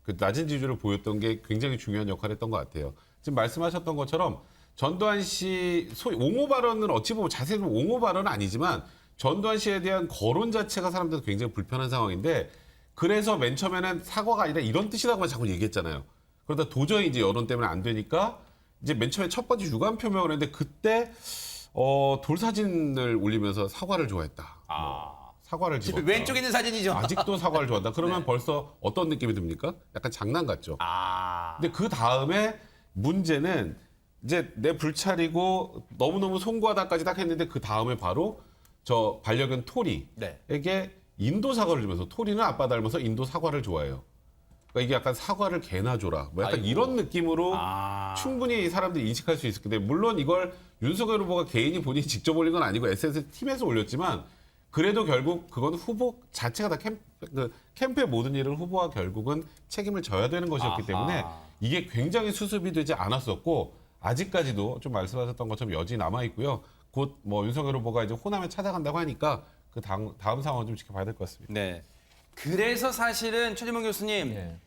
그 낮은 지지율을 보였던 게 굉장히 중요한 역할을 했던 것 같아요. 지금 말씀하셨던 것처럼 전두환 씨 소위 옹호 발언은 어찌 보면 자세히 보면 옹호 발언은 아니지만 전두환 씨에 대한 거론 자체가 사람들도 굉장히 불편한 상황인데 그래서 맨 처음에는 사과가 아니라 이런 뜻이라고만 자꾸 얘기했잖아요. 그러다 도저히 이제 여론 때문에 안 되니까 이제 맨 처음에 첫 번째 유감 표명을 했는데 그때 돌 사진을 올리면서 사과를 좋아했다. 사과를 집 집었다. 왼쪽에 있는 사진이죠. 아직도 사과를 좋아한다. 그러면 네. 벌써 어떤 느낌이 듭니까? 약간 장난 같죠. 근데 그 다음에 문제는 이제 내 불찰이고 너무너무 송구하다까지 딱 했는데 그 다음에 바로 저 반려견 토리에게 인도 사과를 주면서 토리는 아빠 닮아서 인도 사과를 좋아해요. 그러니까 이게 약간 사과를 개나 줘라. 뭐 약간 아이고. 이런 느낌으로 충분히 사람들이 인식할 수 있을 텐데 물론 이걸 윤석열 후보가 개인이 본인이 직접 올린 건 아니고 SNS 팀에서 올렸지만 그래도 결국 그건 후보 자체가 다 캠프의 모든 일을 후보가 결국은 책임을 져야 되는 것이었기 때문에 이게 굉장히 수습이 되지 않았었고 아직까지도 좀 말씀하셨던 것처럼 여전히 남아 있고요. 곧 뭐 윤석열 후보가 이제 호남에 찾아간다고 하니까 그 다음 상황을 좀 지켜봐야 될 것 같습니다. 네. 그래서 사실은 최재명 교수님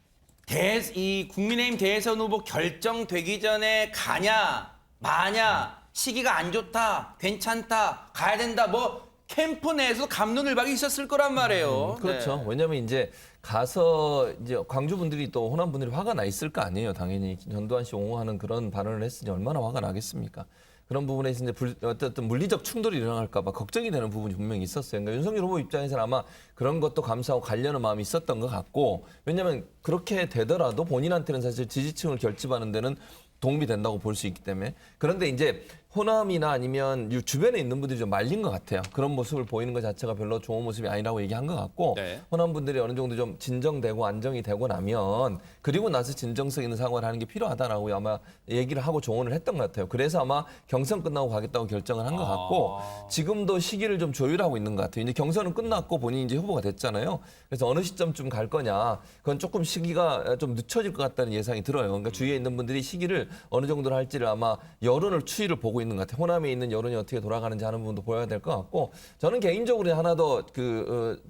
이 국민의힘 대선 후보 결정되기 전에 가냐 마냐 시기가 안 좋다 괜찮다 가야 된다 뭐 캠프 내에서 갑론을박이 있었을 거란 말이에요. 그렇죠. 네. 왜냐하면 이제 가서 이제 광주 분들이 또 호남 분들이 화가 나 있을 거 아니에요. 당연히 전두환 씨 옹호하는 그런 발언을 했으니 얼마나 화가 나겠습니까? 그런 부분에서 이제 어떤 물리적 충돌이 일어날까 봐 걱정이 되는 부분이 분명히 있었어요. 그러니까 윤석열 후보 입장에서는 아마 그런 것도 감사하고 가려는 마음이 있었던 것 같고, 왜냐하면 그렇게 되더라도 본인한테는 사실 지지층을 결집하는 데는 도움이 된다고 볼 수 있기 때문에. 그런데 이제 호남이나 아니면 주변에 있는 분들이 좀 말린 것 같아요. 그런 모습을 보이는 것 자체가 별로 좋은 모습이 아니라고 얘기한 것 같고, 네. 호남 분들이 어느 정도 좀 진정되고 안정이 되고 나면 그리고 나서 진정성 있는 사과를 하는 게 필요하다라고 아마 얘기를 하고 조언을 했던 것 같아요. 그래서 아마 경선 끝나고 가겠다고 결정을 한 것 같고, 지금도 시기를 좀 조율하고 있는 것 같아요. 이제 경선은 끝났고 본인이 이제 후보가 됐잖아요. 그래서 어느 시점쯤 갈 거냐, 그건 조금 시기가 좀 늦춰질 것 같다는 예상이 들어요. 그러니까 주위에 있는 분들이 시기를 어느 정도로 할지를 아마 여론을 추이를 보고 있는 것 같아요. 호남에 있는 여론이 어떻게 돌아가는지 하는 부분도 보여야 될 것 같고, 저는 개인적으로 하나 더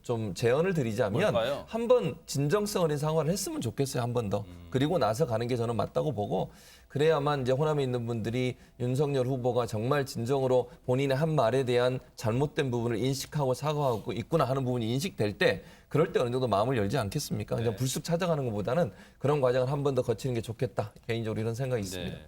좀 제언을 드리자면 뭘까요? 한번 진정성 어린 사과를 했으면 좋겠어요. 한 번 더. 그리고 나서 가는 게 저는 맞다고 보고, 그래야만 이제 호남에 있는 분들이 윤석열 후보가 정말 진정으로 본인의 한 말에 대한 잘못된 부분을 인식하고 사과하고 있구나 하는 부분이 인식될 때, 그럴 때 어느 정도 마음을 열지 않겠습니까? 그냥 불쑥 찾아가는 것보다는 그런 과정을 한 번 더 거치는 게 좋겠다. 개인적으로 이런 생각이 있습니다. 네.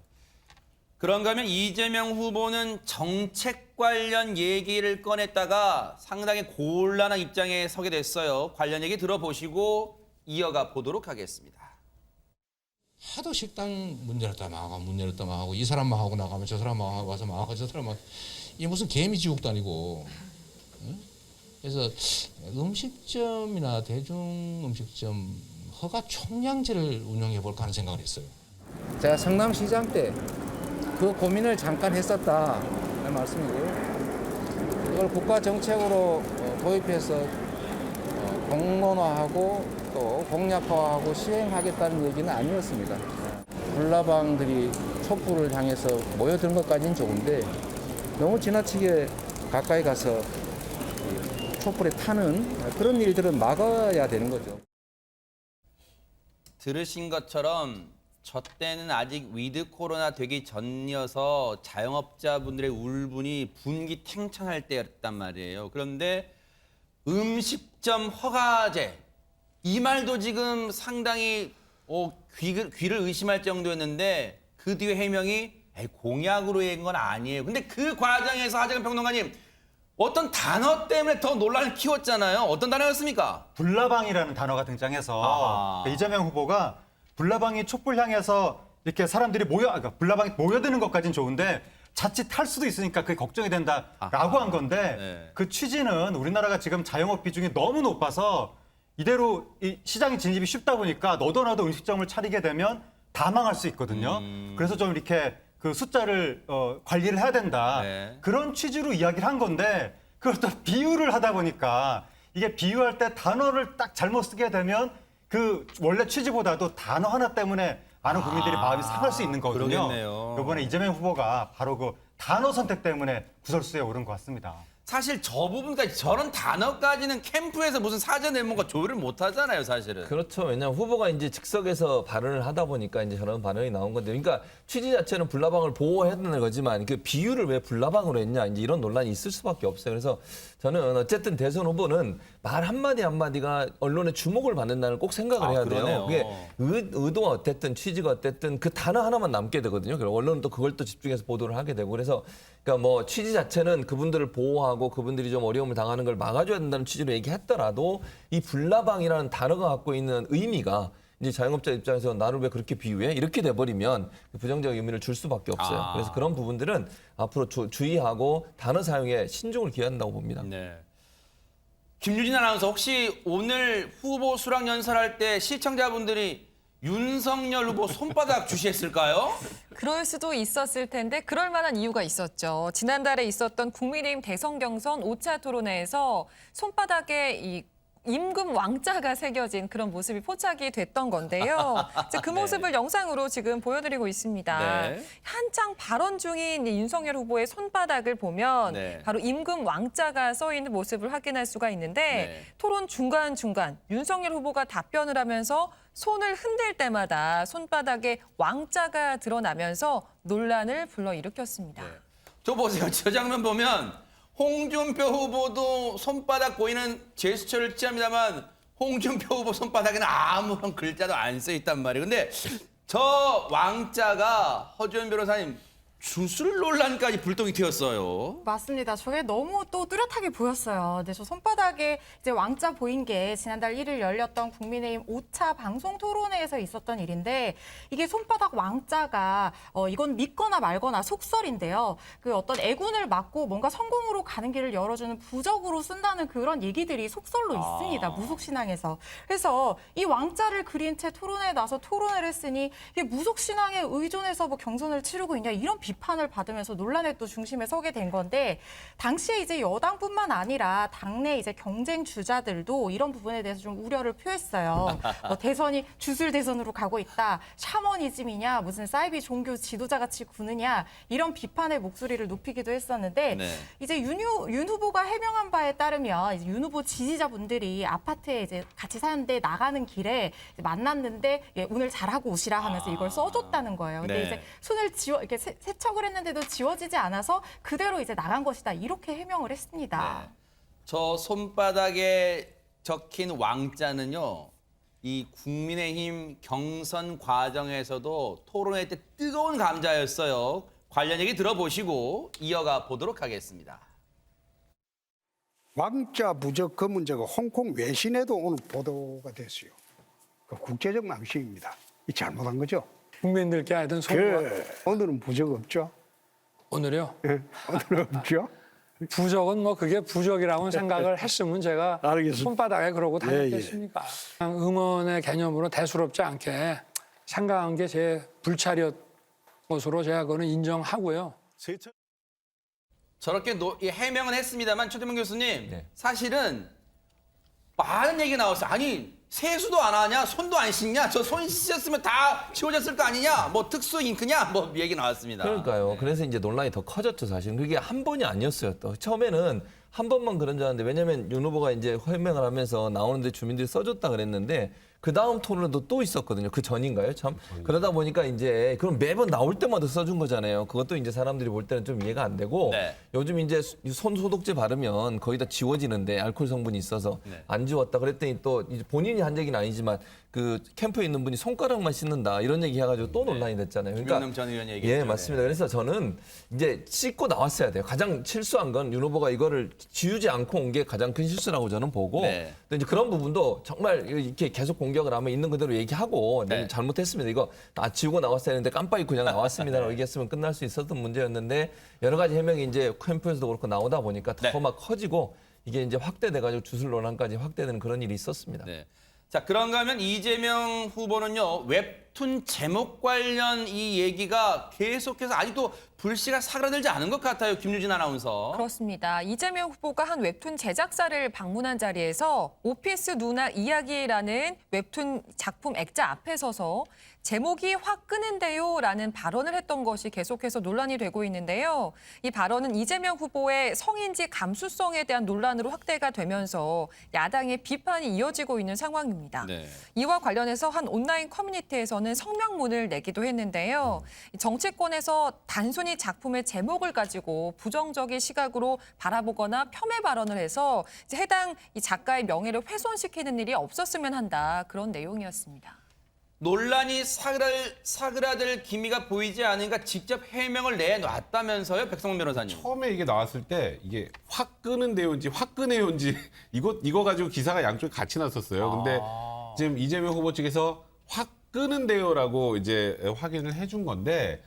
그런가 하면 이재명 후보는 정책 관련 얘기를 꺼냈다가 상당히 곤란한 입장에 서게 됐어요. 관련 얘기 들어보시고 이어가 보도록 하겠습니다. 하도 식당 문 열었다 망하고 문 열었다 망하고 이 사람만 하고 나가면 저 사람만 하고 와서 망하고 저 사람만, 이게 무슨 개미지옥도 아니고. 응? 그래서 음식점이나 대중 음식점 허가 총량제를 운영해 볼까 하는 생각을 했어요. 제가 성남시장 때 그 고민을 잠깐 했었다 는 말씀이고요. 이걸 국가 정책으로 도입해서 공론화하고 또 공약화하고 시행하겠다는 얘기는 아니었습니다. 불나방들이 촛불을 향해서 모여든 것까지는 좋은데 너무 지나치게 가까이 가서 촛불에 타는 그런 일들은 막아야 되는 거죠. 들으신 것처럼 저 때는 아직 위드 코로나 되기 전이어서 자영업자분들의 울분이 분기탱천할 때였단 말이에요. 그런데 음식점 허가제, 이 말도 지금 상당히 귀를 의심할 정도였는데 그 뒤에 해명이 공약으로 한 건 아니에요. 근데 그 과정에서 하재근 평론가님, 어떤 단어 때문에 더 논란을 키웠잖아요. 어떤 단어였습니까? 불나방이라는 단어가 등장해서 이재명 후보가 불나방이 촛불 향해서 이렇게 사람들이 그러니까 불나방이 모여드는 것까지는 좋은데 자칫 탈 수도 있으니까 그게 걱정이 된다라고 한 건데, 네. 그 취지는 우리나라가 지금 자영업 비중이 너무 높아서 이대로 이 시장에 진입이 쉽다 보니까 너도나도 음식점을 차리게 되면 다 망할 수 있거든요. 그래서 좀 이렇게 그 숫자를 관리를 해야 된다. 네. 그런 취지로 이야기를 한 건데, 그걸 또 비유를 하다 보니까 이게 비유할 때 단어를 딱 잘못 쓰게 되면 그 원래 취지보다도 단어 하나 때문에 많은 국민들이 마음이 상할 수 있는 거거든요. 그러겠네요. 이번에 이재명 후보가 바로 그 단어 선택 때문에 구설수에 오른 것 같습니다. 사실 저 부분까지, 저런 단어까지는 캠프에서 무슨 사전 내문과 조율을 못 하잖아요, 사실은. 그렇죠. 왜냐하면 후보가 이제 즉석에서 발언을 하다 보니까 이제 저런 발언이 나온 건데, 그러니까 취지 자체는 불나방을 보호해야 되는 거지만 그 비유를 왜 불나방으로 했냐, 이제 이런 논란이 있을 수밖에 없어요. 그래서 저는 어쨌든 대선 후보는 말 한마디 한마디가 언론의 주목을 받는다는 꼭 생각을 해야 돼요. 그게 의도가 어땠든 취지가 어땠든 그 단어 하나만 남게 되거든요. 그리고 언론은 또 그걸 또 집중해서 보도를 하게 되고, 그래서 그러니까 뭐 취지 자체는 그분들을 보호하고 그분들이 좀 어려움을 당하는 걸 막아줘야 된다는 취지로 얘기했더라도 이 불나방이라는 단어가 갖고 있는 의미가 이제 자영업자 입장에서 나를 왜 그렇게 비유해? 이렇게 돼버리면 부정적 의미를 줄 수밖에 없어요. 그래서 그런 부분들은 앞으로 주의하고 단어 사용에 신중을 기해야 한다고 봅니다. 네. 김유진 아나운서, 혹시 오늘 후보 수락 연설할 때 시청자분들이 윤석열 후보 손바닥 주시했을까요? 그럴 수도 있었을 텐데 그럴 만한 이유가 있었죠. 지난달에 있었던 국민의힘 대선 경선 5차 토론회에서 손바닥에 이 임금 왕자가 새겨진 그런 모습이 포착이 됐던 건데요. 이제 그 모습을 영상으로 지금 보여드리고 있습니다. 네. 한창 발언 중인 윤석열 후보의 손바닥을 보면 바로 임금 왕자가 써 있는 모습을 확인할 수가 있는데 토론 중간중간 윤석열 후보가 답변을 하면서 손을 흔들 때마다 손바닥에 왕자가 드러나면서 논란을 불러일으켰습니다. 저 보세요. 저 장면 보면 홍준표 후보도 손바닥 보이는 제스처를 취합니다만 홍준표 후보 손바닥에는 아무런 글자도 안 써 있단 말이에요. 근데 저 왕자가 허지원 변호사님 주술 논란까지 불똥이 튀었어요. 맞습니다. 저게 너무 또 뚜렷하게 보였어요. 근데 저 손바닥에 이제 왕자 보인 게 지난달 1일 열렸던 국민의힘 5차 방송 토론회에서 있었던 일인데 이게 손바닥 왕자가 이건 믿거나 말거나 속설인데요. 그 어떤 애군을 막고 뭔가 성공으로 가는 길을 열어주는 부적으로 쓴다는 그런 얘기들이 속설로 있습니다. 무속신앙에서. 그래서 이 왕자를 그린 채 토론회에 나서 토론을 했으니 이게 무속신앙에 의존해서 뭐 경선을 치르고 있냐 이런 비판을 받으면서 논란의 또 중심에 서게 된 건데 당시에 이제 여당뿐만 아니라 당내 이제 경쟁 주자들도 이런 부분에 대해서 좀 우려를 표했어요. 대선이 주술 대선으로 가고 있다. 샤머니즘이냐 무슨 사이비 종교 지도자 같이 구느냐 이런 비판의 목소리를 높이기도 했었는데 네. 이제 윤 후보가 해명한 바에 따르면 이제 윤 후보 지지자분들이 아파트에 이제 같이 사는데 나가는 길에 이제 만났는데 예, 오늘 잘하고 오시라 하면서 이걸 써줬다는 거예요. 근데 네. 이제 손을 이렇게 세척을 했는데도 지워지지 않아서 그대로 이제 나간 것이다. 이렇게 해명을 했습니다. 네. 저 손바닥에 적힌 왕자는요. 이 국민의힘 경선 과정에서도 토론회 때 뜨거운 감자였어요. 관련 얘기 들어보시고 이어가 보도록 하겠습니다. 왕자 부적 그 문제가 홍콩 외신에도 오늘 보도가 됐어요. 그 국제적 망신입니다. 이 잘못한 거죠. 국민들께 하여튼 송구가 오늘은 부적 없죠? 오늘요. 예, 오늘은 없죠? 부적은 뭐 그게 부적이라고 생각을 했으면 제가 알겠습니다. 손바닥에 그러고 다녔겠습니까? 그냥 음원의 개념으로 대수롭지 않게 생각한 게 제 불찰이었 것으로 제가 그거는 인정하고요. 저렇게 이 해명은 했습니다만 최대명 교수님 네. 사실은 많은 얘기가 나왔어요. 아니 세수도 안 하냐? 손도 안 씻냐? 저 손 씻었으면 다 지워졌을 거 아니냐? 뭐 특수 잉크냐? 뭐 얘기 나왔습니다. 그러니까요. 그래서 이제 논란이 더 커졌죠, 사실. 그게 한 번이 아니었어요. 또 처음에는 한 번만 그런 줄 알았는데 왜냐면 윤 후보가 이제 해명을 하면서 나오는데 주민들이 써줬다 그랬는데 그 다음 토론에도 또 있었거든요. 그 전인가요? 참. 그러다 보니까 이제 그럼 매번 나올 때마다 써준 거잖아요. 그것도 이제 사람들이 볼 때는 좀 이해가 안 되고 네. 요즘 이제 손 소독제 바르면 거의 다 지워지는데 알코올 성분이 있어서 네. 안 지웠다 그랬더니 또 이제 본인이 한 얘기는 아니지만 그 캠프에 있는 분이 손가락만 씻는다 이런 얘기 해가지고 또 논란이 됐잖아요. 김영남 전 의원 얘기했죠. 예, 맞습니다. 그래서 저는 이제 씻고 나왔어야 돼요. 가장 실수한 건 윤 후보가 이거를 지우지 않고 온 게 가장 큰 실수라고 저는 보고 네. 또 이제 그런 부분도 정말 이렇게 계속 공격을 하면 있는 그대로 얘기하고 네. 잘못했습니다. 이거 지우고 나왔어야 했는데 깜빡이 그냥 나왔습니다라고 얘기했으면 끝날 수 있었던 문제였는데 여러 가지 해명이 이제 캠프에서도 그렇고 나오다 보니까 더 네. 막 커지고 이게 이제 확대돼가지고 주술 논란까지 확대되는 그런 일이 있었습니다. 네. 자, 그런가 하면 이재명 후보는요. 웹툰 제목 관련 이 얘기가 계속해서 아직도 불씨가 사그라들지 않은 것 같아요. 김유진 아나운서. 그렇습니다. 이재명 후보가 한 웹툰 제작사를 방문한 자리에서 오피스 누나 이야기라는 웹툰 작품 액자 앞에 서서 제목이 확 끄는데요라는 발언을 했던 것이 계속해서 논란이 되고 있는데요. 이 발언은 이재명 후보의 성인지 감수성에 대한 논란으로 확대가 되면서 야당의 비판이 이어지고 있는 상황입니다. 네. 이와 관련해서 한 온라인 커뮤니티에서는 성명문을 내기도 했는데요. 정치권에서 단순히 작품의 제목을 가지고 부정적인 시각으로 바라보거나 폄훼 발언을 해서 이제 해당 이 작가의 명예를 훼손시키는 일이 없었으면 한다. 그런 내용이었습니다. 논란이 사그라들 기미가 보이지 않으니까 직접 해명을 내놨다면서요, 백성문 변호사님. 처음에 이게 나왔을 때 이게 확 끄는데요인지 확 끄네요인지 이거 가지고 기사가 양쪽에 같이 났었어요. 근데 지금 이재명 후보 측에서 확 끄는데요라고 이제 확인을 해준 건데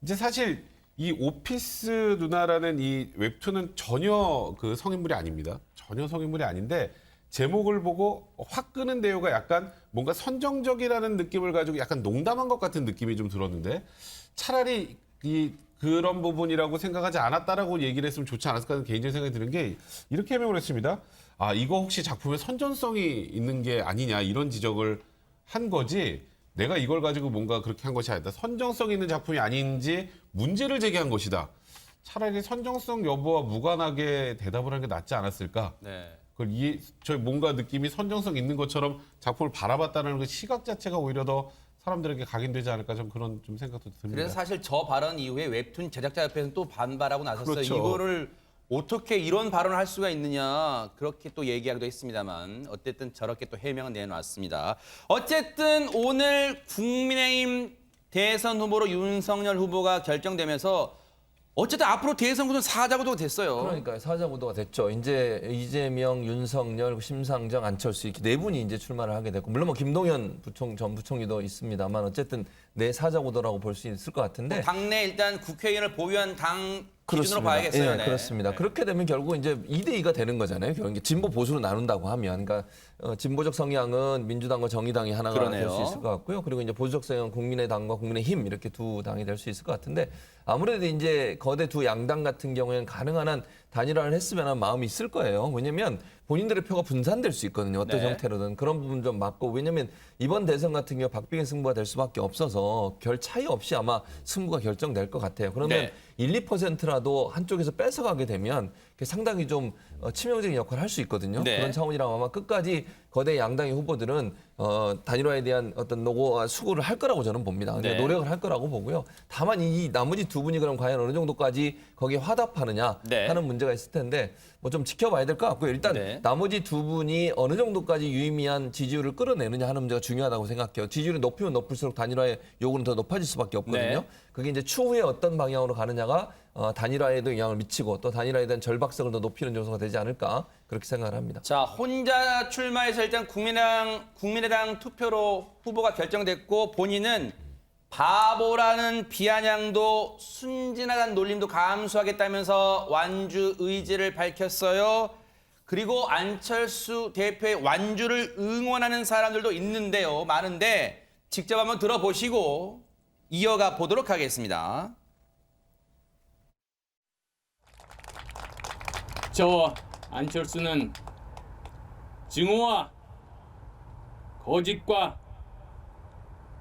이제 사실 이 오피스 누나라는 이 웹툰은 전혀 그 성인물이 아닙니다. 전혀 성인물이 아닌데 제목을 보고 확 끄는데요가 약간 뭔가 선정적이라는 느낌을 가지고 약간 농담한 것 같은 느낌이 좀 들었는데 차라리 그런 부분이라고 생각하지 않았다라고 얘기를 했으면 좋지 않았을까 하는 개인적인 생각이 드는 게 이렇게 해명을 했습니다. 이거 혹시 작품에 선전성이 있는 게 아니냐 이런 지적을 한 거지 내가 이걸 가지고 뭔가 그렇게 한 것이 아니다. 선정성 있는 작품이 아닌지 문제를 제기한 것이다. 차라리 선정성 여부와 무관하게 대답을 하는 게 낫지 않았을까. 네. 저희 뭔가 느낌이 선정성 있는 것처럼 작품을 바라봤다는 그 시각 자체가 오히려 더 사람들에게 각인되지 않을까 좀 그런 좀 생각도 듭니다. 그래서 사실 저 발언 이후에 웹툰 제작자 협회에서는 또 반발하고 나섰어요. 그렇죠. 이거를 어떻게 이런 발언을 할 수가 있느냐 그렇게 또 얘기하기도 했습니다만 어쨌든 저렇게 또 해명은 내놓았습니다. 어쨌든 오늘 국민의힘 대선 후보로 윤석열 후보가 결정되면서 어쨌든 앞으로 대선 구도는 사자구도가 됐어요. 그러니까요. 사자구도가 됐죠. 이제 이재명, 윤석열, 심상정, 안철수 이렇게 네 분이 이제 출마를 하게 됐고 물론 뭐 김동연 전 부총리도 있습니다만 어쨌든 네 사자구도라고 볼 수 있을 것 같은데 당내 일단 국회의원을 보유한 당 기준으로 봐야겠어요. 네, 그렇습니다. 그렇게 되면 결국 이제 2대2가 되는 거잖아요. 결국 이제 진보 보수로 나눈다고 하면, 그러니까 진보적 성향은 민주당과 정의당이 하나가 될 수 있을 것 같고요. 그리고 이제 보수적 성향은 국민의당과 국민의힘 이렇게 두 당이 될 수 있을 것 같은데 아무래도 이제 거대 두 양당 같은 경우에는 가능한 한 단일화를 했으면 하는 마음이 있을 거예요. 왜냐하면 본인들의 표가 분산될 수 있거든요. 어떤 형태로든 그런 부분 좀 막고 왜냐하면 이번 대선 같은 경우 박빙의 승부가 될 수밖에 없어서 별 차이 없이 아마 승부가 결정될 것 같아요. 그러면 1, 2%라도 한쪽에서 뺏어가게 되면 상당히 좀 치명적인 역할을 할 수 있거든요. 그런 차원이라 아마 끝까지 거대 양당의 후보들은 단일화에 대한 어떤 노고와 수고를 할 거라고 저는 봅니다. 노력을 할 거라고 보고요. 다만 이 나머지 두 분이 그럼 과연 어느 정도까지 거기에 화답하느냐 하는 문제가 있을 텐데 뭐 좀 지켜봐야 될 것 같고요. 일단 나머지 두 분이 어느 정도까지 유의미한 지지율을 끌어내느냐 하는 문제가 중요하다고 생각해요. 지지율이 높으면 높을수록 단일화의 요구는 더 높아질 수밖에 없거든요. 그게 이제 추후에 어떤 방향으로 가느냐가 단일화에도 영향을 미치고 또 단일화에 대한 절박성을 더 높이는 요소가 되지 않을까 그렇게 생각을 합니다. 자, 혼자 출마해서 일단 국민의당 투표로 후보가 결정됐고 본인은 바보라는 비아냥도 순진하다는 놀림도 감수하겠다면서 완주 의지를 밝혔어요. 그리고 안철수 대표의 완주를 응원하는 사람들도 있는데요. 많은데 직접 한번 들어보시고 이어가 보도록 하겠습니다. 저와 안철수는 증오와 거짓과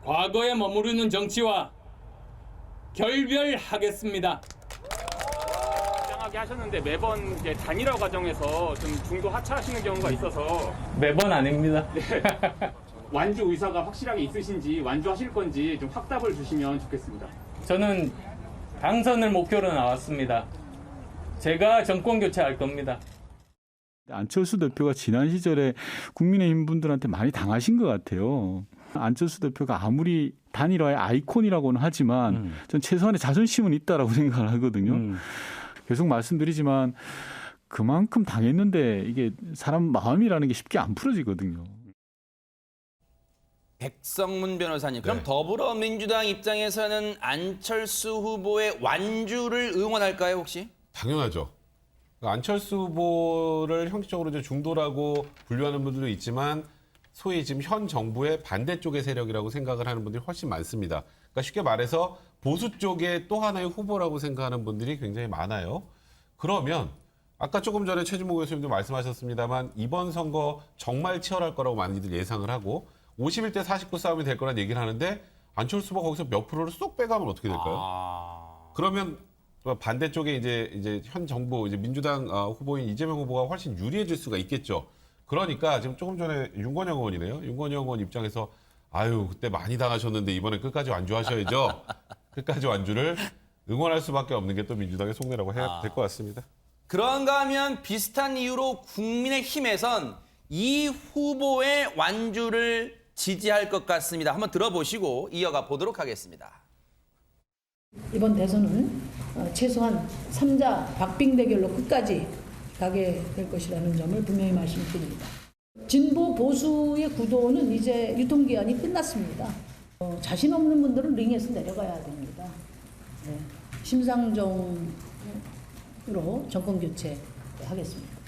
과거에 머무르는 정치와 결별하겠습니다. 다양하게 하셨는데 매번 이제 단일화 과정에서 좀 중도 하차하시는 경우가 있어서 매번 아닙니다. 완주 의사가 확실하게 있으신지 완주하실 건지 좀 확답을 주시면 좋겠습니다. 저는 당선을 목표로 나왔습니다. 제가 정권 교체할 겁니다. 안철수 대표가 지난 시절에 국민의힘 분들한테 많이 당하신 것 같아요. 안철수 대표가 아무리 단일화의 아이콘이라고는 하지만 전 최소한의 자존심은 있다라고 생각을 하거든요. 계속 말씀드리지만 그만큼 당했는데 이게 사람 마음이라는 게 쉽게 안 풀어지거든요. 백성문 변호사님, 그럼 더불어민주당 입장에서는 안철수 후보의 완주를 응원할까요, 혹시? 당연하죠. 안철수 후보를 형식적으로 이제 중도라고 분류하는 분들도 있지만 소위 지금 현 정부의 반대쪽의 세력이라고 생각을 하는 분들이 훨씬 많습니다. 그러니까 쉽게 말해서 보수 쪽의 또 하나의 후보라고 생각하는 분들이 굉장히 많아요. 그러면 아까 조금 전에 최진모 교수님도 말씀하셨습니다만 이번 선거 정말 치열할 거라고 많이들 예상을 하고 51대 49 싸움이 될 거란 얘기를 하는데 안철수 후보가 거기서 몇 프로를 쏙 빼가면 어떻게 될까요? 그러면 반대쪽에 이제 현 정부 이제 민주당 후보인 이재명 후보가 훨씬 유리해질 수가 있겠죠. 그러니까 지금 조금 전에 윤건영 의원이네요. 윤건영 의원 입장에서 아유 그때 많이 당하셨는데 이번에 끝까지 완주하셔야죠. 끝까지 완주를 응원할 수밖에 없는 게 또 민주당의 속내라고 해야 될 것 같습니다. 그런가 하면 비슷한 이유로 국민의힘에선 이 후보의 완주를 지지할 것 같습니다. 한번 들어보시고 이어가 보도록 하겠습니다. 이번 대선은 최소한 3자 박빙 대결로 끝까지 가게 될 것이라는 점을 분명히 말씀드립니다. 진보 보수의 구도는 이제 유통기한이 끝났습니다. 자신 없는 분들은 링에서 내려가야 됩니다. 심상정으로 정권 교체하겠습니다.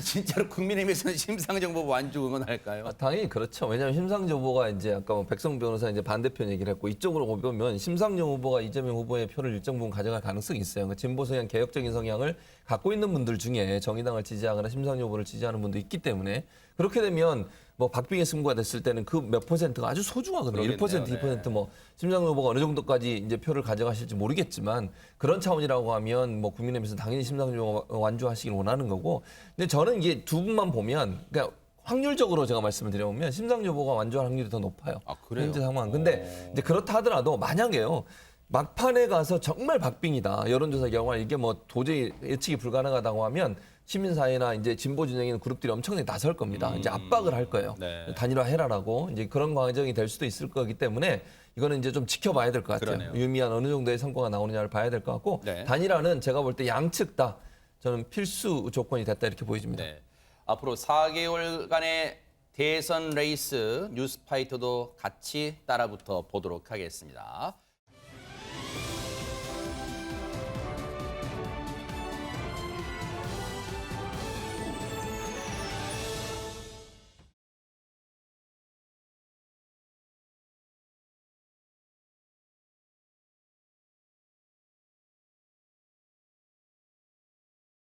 진짜로 국민의힘에서는 심상정 후보 완주 응원할까요? 당연히 그렇죠. 왜냐하면 심상정 후보가 이제 아까 뭐 백성 변호사 이제 반대편 얘기를 했고 이쪽으로 보면 심상정 후보가 이재명 후보의 표를 일정 부분 가져갈 가능성이 있어요. 그러니까 진보 성향, 개혁적인 성향을 갖고 있는 분들 중에 정의당을 지지하거나 심상정 후보를 지지하는 분도 있기 때문에 그렇게 되면 뭐 박빙의 승부가 됐을 때는 그 몇 퍼센트가 아주 소중하거든요. 1%, 2% 뭐 심상정 후보가 어느 정도까지 이제 표를 가져가실지 모르겠지만 그런 차원이라고 하면 뭐 국민의힘에서 당연히 심상정 후보가 완주하시길 원하는 거고. 근데 저는 이게 두 분만 보면 그러니까 확률적으로 제가 말씀을 드려보면 심상정 후보가 완주할 확률이 더 높아요. 그래요? 현재 상황. 근데 이제 그렇다 하더라도 만약에요. 막판에 가서 정말 박빙이다. 여론조사 결과 이게 뭐 도저히 예측이 불가능하다고 하면 시민사회나 이제 진보 진영에 있는 그룹들이 엄청나게 나설 겁니다. 이제 압박을 할 거예요. 네. 단일화해라라고 이제 그런 과정이 될 수도 있을 거기 때문에 이거는 이제 좀 지켜봐야 될 것 같아요. 그러네요. 유의미한 어느 정도의 성과가 나오느냐를 봐야 될 것 같고 네. 단일화는 제가 볼 때 양측 다 저는 필수 조건이 됐다 이렇게 보여집니다. 네. 앞으로 4개월간의 대선 레이스 뉴스파이터도 같이 따라붙어 보도록 하겠습니다.